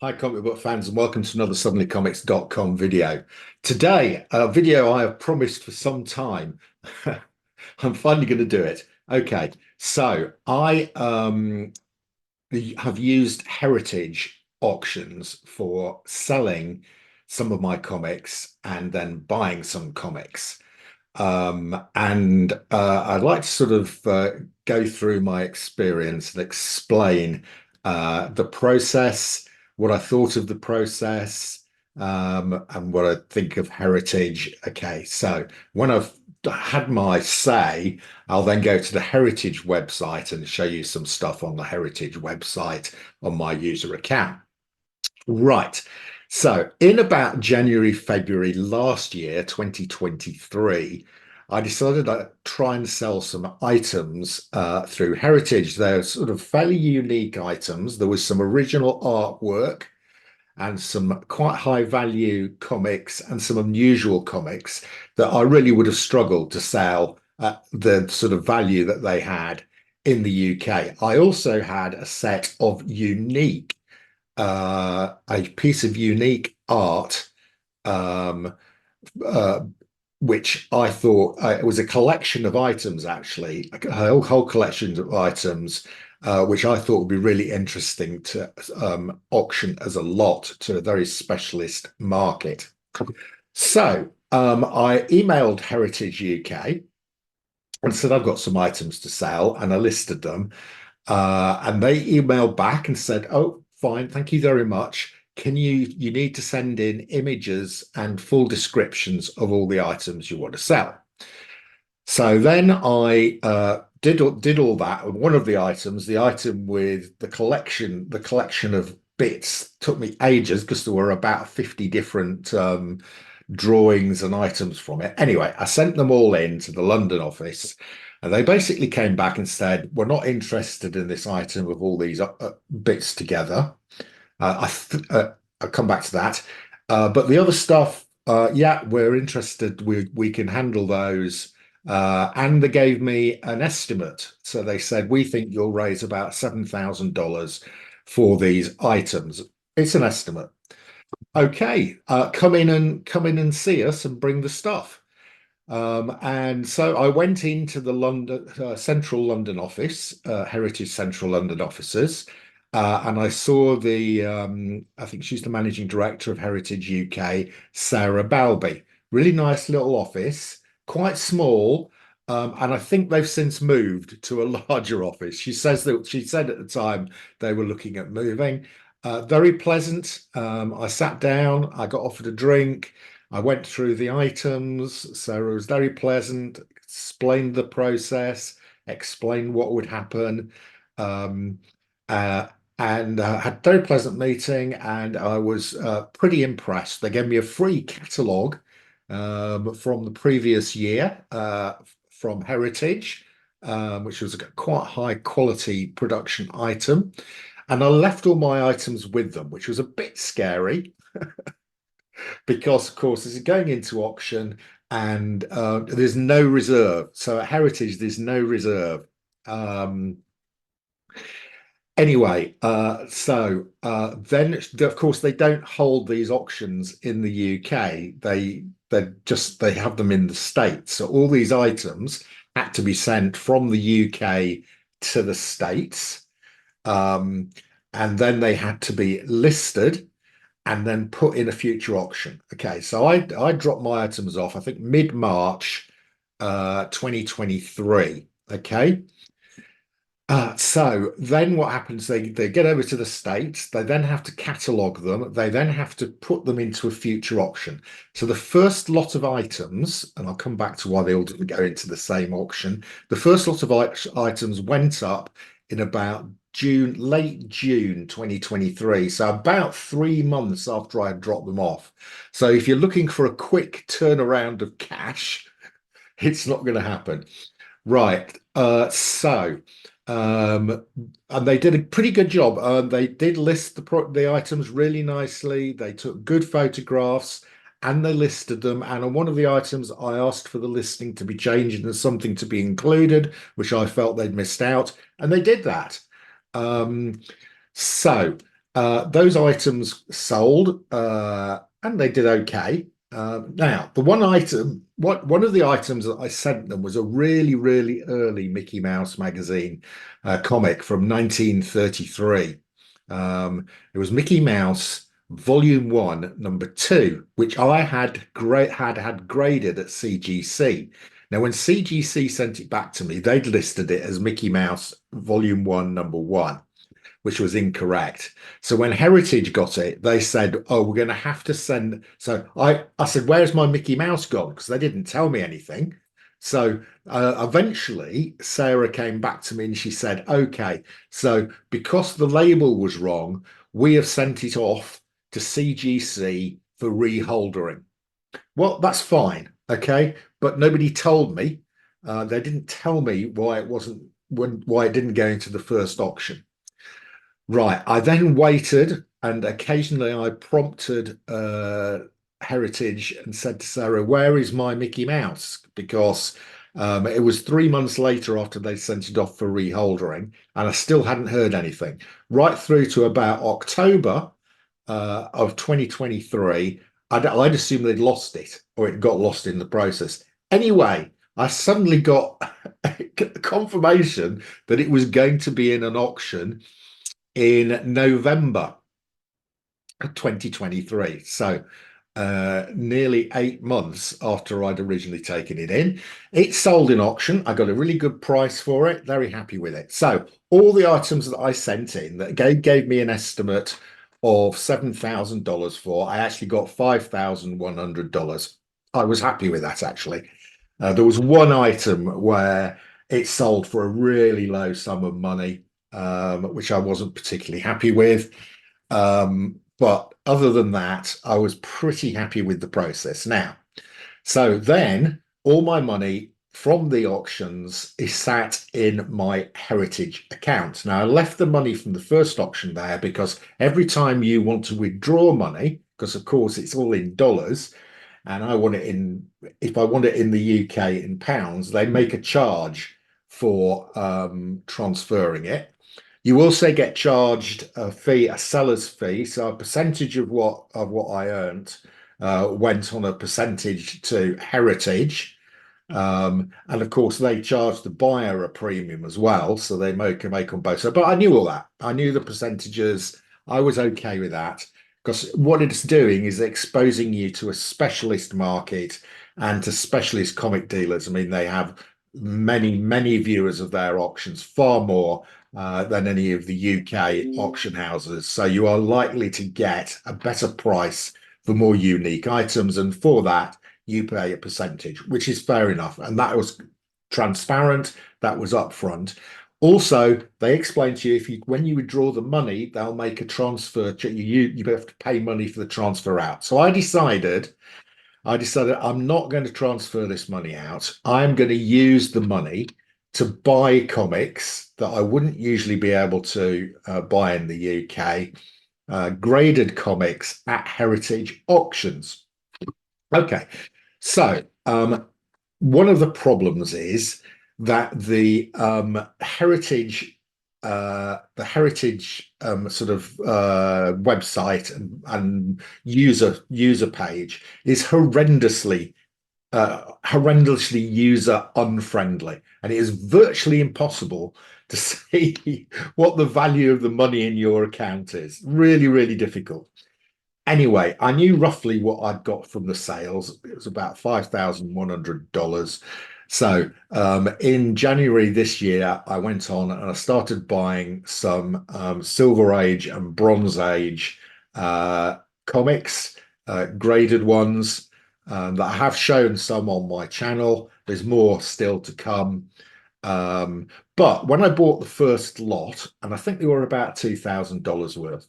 Hi, comic book fans, and welcome to another suddenlycomics.com video. Today, a video I have promised for some time. I'm finally going to do it. Okay, so I have used Heritage auctions for selling some of my comics and then buying some comics. And I'd like to sort of go through my experience and explain the process, what I thought of the process, and what I think of Heritage. Okay, so when I've had my say, I'll then go to the Heritage website and show you some stuff on the Heritage website on my user account. Right. So in about January, February last year, 2023, I decided I'd try and sell some items through Heritage. They're sort of fairly unique items. There was some original artwork and some quite high value comics and some unusual comics that I really would have struggled to sell at the sort of value that they had in the UK. I also had a set of a piece of unique art, um, uh, which I thought it was a collection of items, actually, a whole collection of items, which I thought would be really interesting to auction as a lot to a very specialist market. So I emailed Heritage UK and said, I've got some items to sell, and I listed them. And they emailed back and said, "Oh, fine, thank you very much. You need to send in images and full descriptions of all the items you want to sell." So then I did all that. And one of the items, the item with the collection of bits, took me ages because there were about 50 different drawings and items from it. Anyway, I sent them all in to the London office, and they basically came back and said, "We're not interested in this item with all these bits together." I'll come back to that. But the other stuff, yeah, we're interested. We can handle those. And they gave me an estimate. So they said, "We think you'll raise about $7,000 for these items." It's an estimate. Okay, come in and see us and bring the stuff. And so I went into the London Central London office, Heritage Central London offices, and I saw I think she's the managing director of Heritage UK, Sarah Balby. Really nice little office, quite small. And I think they've since moved to a larger office. She said at the time they were looking at moving. Very pleasant. I sat down, I got offered a drink. I went through the items, so it was very pleasant, explained the process, explained what would happen, um, uh, and had a very pleasant meeting, and I was pretty impressed. They gave me a free catalogue from the previous year from Heritage, which was a quite high quality production item, and I left all my items with them, which was a bit scary because, of course, this is going into auction and there's no reserve. So at Heritage, there's no reserve. Um, anyway, then, of course, they don't hold these auctions in the UK. They have them in the States. So all these items had to be sent from the UK to the States. Um, and then they had to be listed and then put in a future auction. Okay, so I dropped my items off, I think mid-March 2023. Okay. So then what happens, they get over to the States, they then have to catalog them, they then have to put them into a future auction. So the first lot of items, and I'll come back to why they all didn't go into the same auction, the first lot of items went up in about late June 2023. So about 3 months after I had dropped them off. So if you're looking for a quick turnaround of cash, it's not going to happen. Right. And they did a pretty good job. They did list the items really nicely. They took good photographs and they listed them. And on one of the items, I asked for the listing to be changed and something to be included, which I felt they'd missed out, and they did that. Um, so Those items sold, and they did okay. Now, the one of the items that I sent them was a really, really early Mickey Mouse magazine comic from 1933. It was Mickey Mouse Volume One, Number Two, which I had graded at CGC. Now, when CGC sent it back to me, they'd listed it as Mickey Mouse Volume One, Number One, which was incorrect. So when Heritage got it, they said, "Oh, we're going to have to send." So I said, "Where's my Mickey Mouse gone?" Because they didn't tell me anything. So eventually, Sarah came back to me and she said, "Okay, so because the label was wrong, we have sent it off to CGC for reholdering." Well, that's fine, okay, but nobody told me. They didn't tell me why it wasn't why it didn't go into the first auction. Right. I then waited, and occasionally I prompted Heritage and said to Sarah, "Where is my Mickey Mouse?" Because it was 3 months later after they sent it off for reholdering, and I still hadn't heard anything. Right through to about October of 2023, I'd assumed they'd lost it or it got lost in the process. Anyway, I suddenly got confirmation that it was going to be in an auction in November 2023. So nearly 8 months after I'd originally taken it in. It sold in auction. I got a really good price for it. Very happy with it. So all the items that I sent in that gave me an estimate of $7,000 for, I actually got $5,100. I was happy with that, actually. There was one item where it sold for a really low sum of money, which I wasn't particularly happy with. But other than that, I was pretty happy with the process. Now, so then all my money from the auctions is sat in my Heritage account. Now, I left the money from the first auction there because every time you want to withdraw money, because of course it's all in dollars, and I want it in, if I want it in the UK in pounds, they make a charge for transferring it. You also get charged a fee, a seller's fee. So a percentage of what I earned went on a percentage to Heritage. And of course, they charge the buyer a premium as well. So they make on both. So, but I knew all that. I knew the percentages. I was okay with that because what it's doing is exposing you to a specialist market and to specialist comic dealers. I mean, they have many viewers of their auctions, far more than any of the UK auction houses. So you are likely to get a better price for more unique items. And for that, you pay a percentage, which is fair enough. And that was transparent, that was upfront. Also, they explain to you if you when you withdraw the money, they'll make a transfer. You have to pay money for the transfer out. So I decided I'm not going to transfer this money out. I'm going to use the money to buy comics that I wouldn't usually be able to buy in the UK, graded comics at Heritage auctions. Okay, so one of the problems is that the heritage sort of website and user page is horrendously user unfriendly, and it is virtually impossible to see what the value of the money in your account is. Really, really difficult. Anyway, I knew roughly what I'd got from the sales. It was about $5,100. So in January this year, I went on and I started buying some Silver Age and Bronze Age comics, graded ones that I have shown some on my channel. There's more still to come. But when I bought the first lot, and I think they were about $2,000 worth,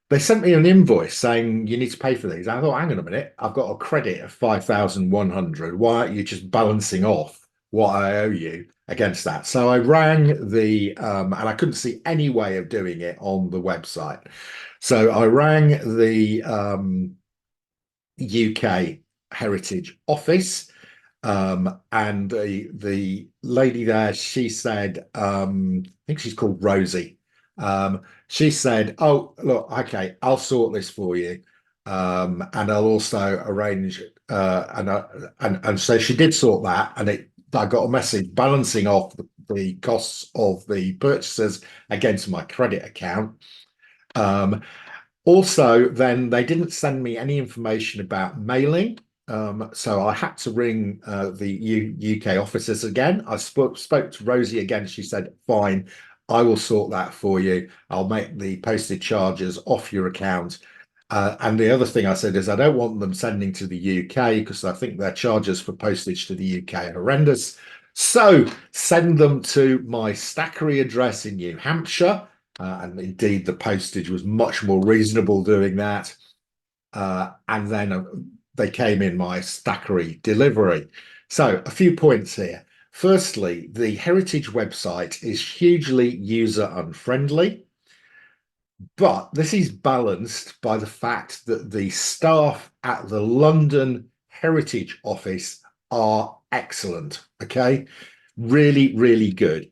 they sent me an invoice saying you need to pay for these. I thought, hang on a minute, I've got a credit of 5,100. Why aren't you just balancing off what I owe you against that? So I rang and I couldn't see any way of doing it on the website. So I rang the UK Heritage office, and the lady there, she said, I think she's called Rosie. She said, "Oh, look, okay, I'll sort this for you, and I'll also arrange." And so she did sort that, and I got a message balancing off the costs of the purchases against my credit account. Um, Also, then they didn't send me any information about mailing. So I had to ring the UK offices again. I spoke to Rosie again. She said, fine, I will sort that for you. I'll make the postage charges off your account. And the other thing I said is I don't want them sending to the UK because I think their charges for postage to the UK are horrendous. So send them to my Stackery address in New Hampshire. And indeed, the postage was much more reasonable doing that. And then they came in my Stackery delivery. So a few points here. Firstly, the Heritage website is hugely user unfriendly, but this is balanced by the fact that the staff at the London Heritage office are excellent. Okay, really, really good.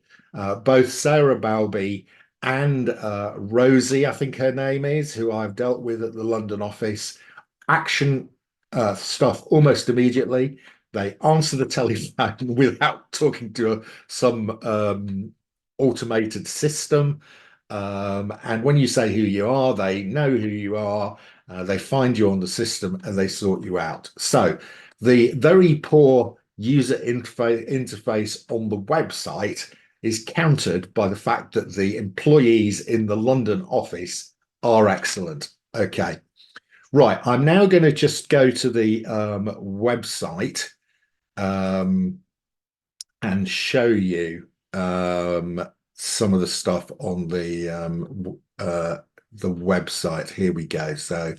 Both Sarah Balby and Rosie, I think her name is, who I've dealt with at the London office, action stuff almost immediately. They answer the telephone without talking to some automated system. And when you say who you are, they know who you are. They find you on the system and they sort you out. So the very poor user interface on the website is countered by the fact that the employees in the London office are excellent. Okay, right. I'm now going to just go to the website um, and show you some of the stuff on the website. Here we go. So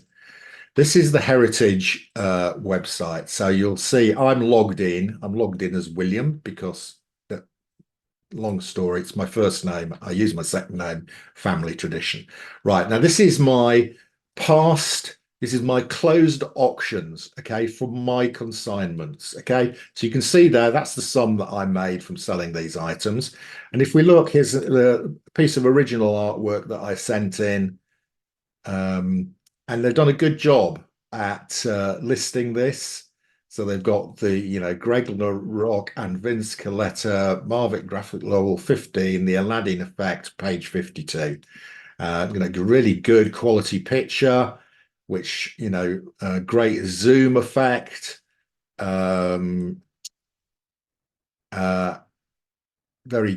this is the Heritage website. So you'll see I'm logged in. I'm logged in as William because long story, it's my first name. I use my second name, family tradition. Right, now this is my past, this is my closed auctions, okay, from my consignments, okay? So you can see there, that's the sum that I made from selling these items. And if we look, here's a piece of original artwork that I sent in, and they've done a good job at listing this. So they've got the, Greg LaRocque and Vince Coletta, Marvick Graphic Level 15, the Aladdin Effect, page 52. Really good quality picture, which, great zoom effect. Very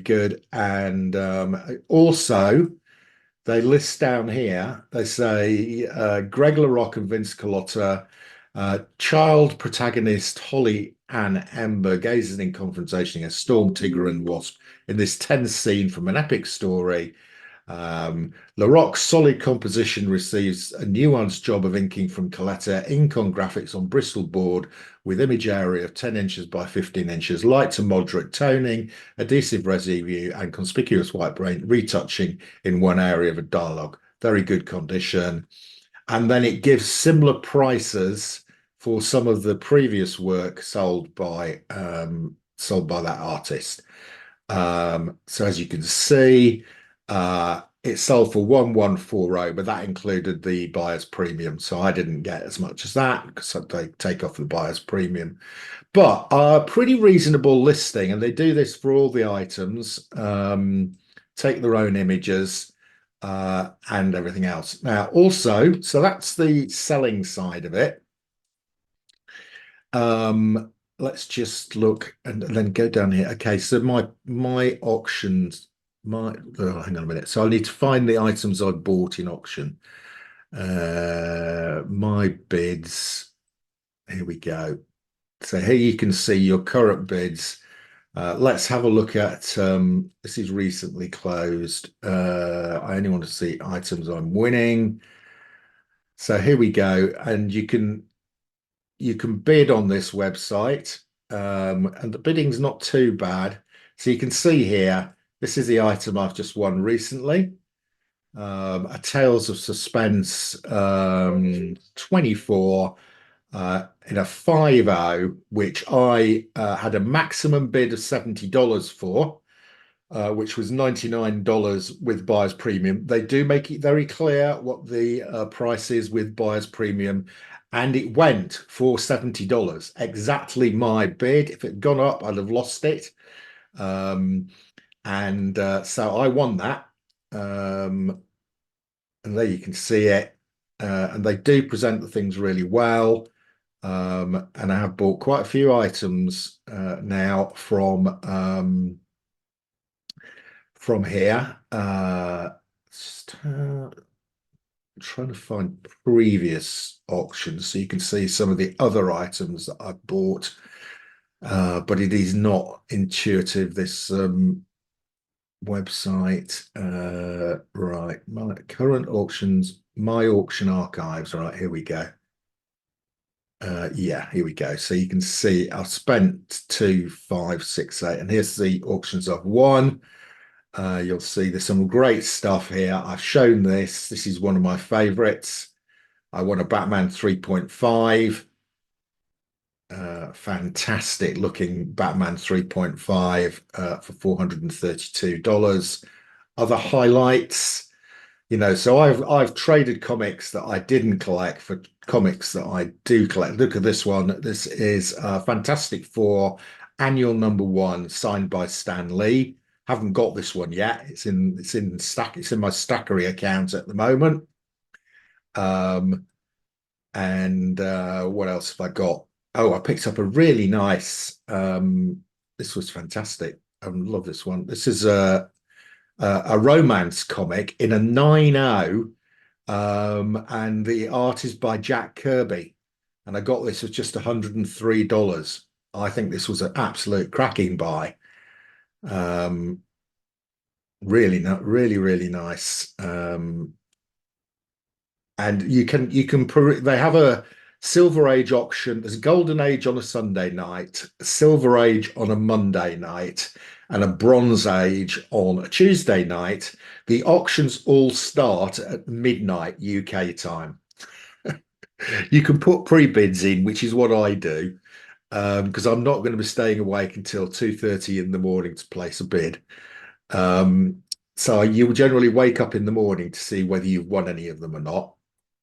good. And also, they list down here, they say Greg LaRocque and Vince Coletta, child protagonist Holly Ann Ember gazes in confrontation against Storm, Tigger, and Wasp in this tense scene from an epic story. LaRocque's solid composition receives a nuanced job of inking from Coletta, ink on graphics on Bristol board with image area of 10 inches by 15 inches, light to moderate toning, adhesive residue, and conspicuous white paint retouching in one area of a dialogue. Very good condition. And then it gives similar prices for some of the previous work sold by that artist. So as you can see, it sold for 1140, but that included the buyer's premium. So I didn't get as much as that because they take off the buyer's premium. But a pretty reasonable listing, and they do this for all the items, take their own images and everything else. Now, also, so that's the selling side of it. Let's just look and then go down here. Okay, so my auctions, hang on a minute. So I need to find the items I bought in auction. My bids. Here we go. So here you can see your current bids. Let's have a look at this is recently closed. I only want to see items I'm winning. So here we go, and you can bid on this website, and the bidding's not too bad. So you can see here, this is the item I've just won recently. A Tales of Suspense 24 in a 5.0, which I had a maximum bid of $70 for. which was $99 with buyer's premium. They do make it very clear what the price is with buyer's premium, and it went for $70. Exactly my bid. If it had gone up, I'd have lost it. And so I won that. And there you can see it. And they do present the things really well. And I have bought quite a few items now from here. Just, trying to find previous auctions so you can see some of the other items that I've bought. But it is not intuitive, this website. Right, my current auctions, my auction archives. Right, here we go. Yeah, here we go. So you can see I've spent 2, 5, 6, 8, and here's the auctions I've won. You'll see there's some great stuff here. I've shown this. This is one of my favorites. I won a Batman 3.5. Fantastic looking Batman 3.5 for $432. Other highlights, so I've traded comics that I didn't collect for comics that I do collect. Look at this one. This is Fantastic Four annual #1 signed by Stan Lee. Haven't got this one yet. It's in my Stackery account at the moment. And what else have I got? Oh, I picked up a really nice. This was fantastic. I love this one. This is a romance comic in a 9.0, and the art is by Jack Kirby. And I got this for just $103. I think this was an absolute cracking buy. Really not really nice. And you can they have a Silver Age auction. There's a Golden Age on a Sunday night, a Silver Age on a Monday night, and a Bronze Age on a Tuesday night. The auctions all start at midnight UK time. You can put pre-bids in, which is what I do, because I'm not going to be staying awake until 2:30 in the morning to place a bid. So you will generally wake up in the morning to see whether you've won any of them or not.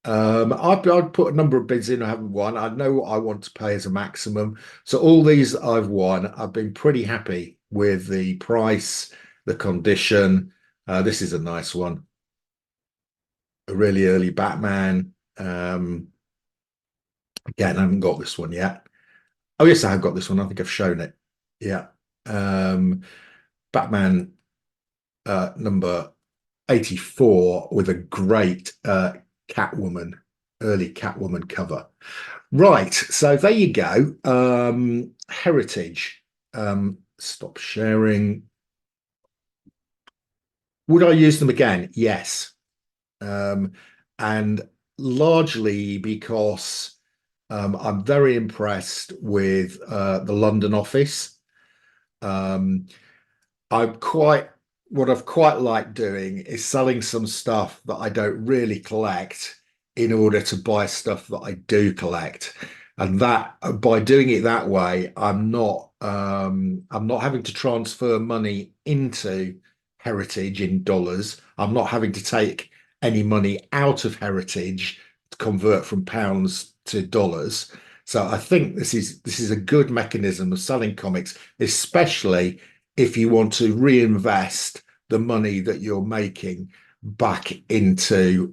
I'd put a number of bids in I haven't won. I know what I want to pay as a maximum. So all these that I've won, I've been pretty happy with the price, the condition. This is a nice one. A really early Batman. Again, I haven't got this one yet. Oh, yes, I have got this one. I think I've shown it. Yeah. Batman number 84 with a great Catwoman, early Catwoman cover. Right, so there you go. Heritage. Stop sharing. Would I use them again? Yes. And largely because I'm very impressed with the London office. What I've quite liked doing is selling some stuff that I don't really collect in order to buy stuff that I do collect. And that by doing it that way, I'm not having to transfer money into Heritage in dollars. I'm not having to take any money out of Heritage to convert from pounds to dollars. So I think this is a good mechanism of selling comics, especially if you want to reinvest the money that you're making back into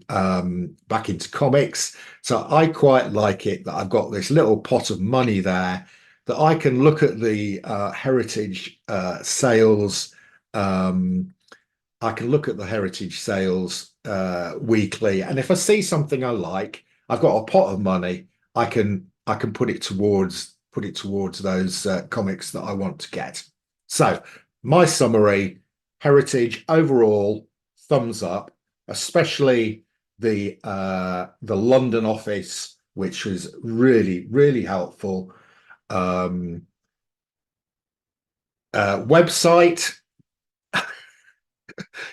comics. So I quite like it that I've got this little pot of money there that I can look at the Heritage sales. I can look at the Heritage sales weekly, and if I see something I like, I've got a pot of money. I can put it towards those comics that I want to get. So my summary: Heritage overall, thumbs up, especially the London office, which was really helpful. Website,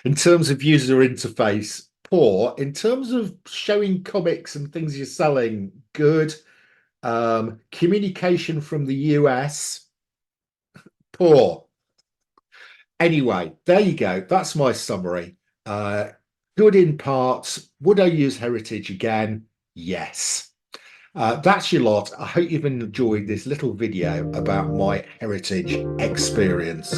in terms of user interface, poor. In terms of showing comics and things you're selling, good. Communication from the US, poor. Anyway, there you go. That's my summary. Uh, Good in parts. Would I use Heritage again? Yes. That's your lot. I hope you've enjoyed this little video about my Heritage experience.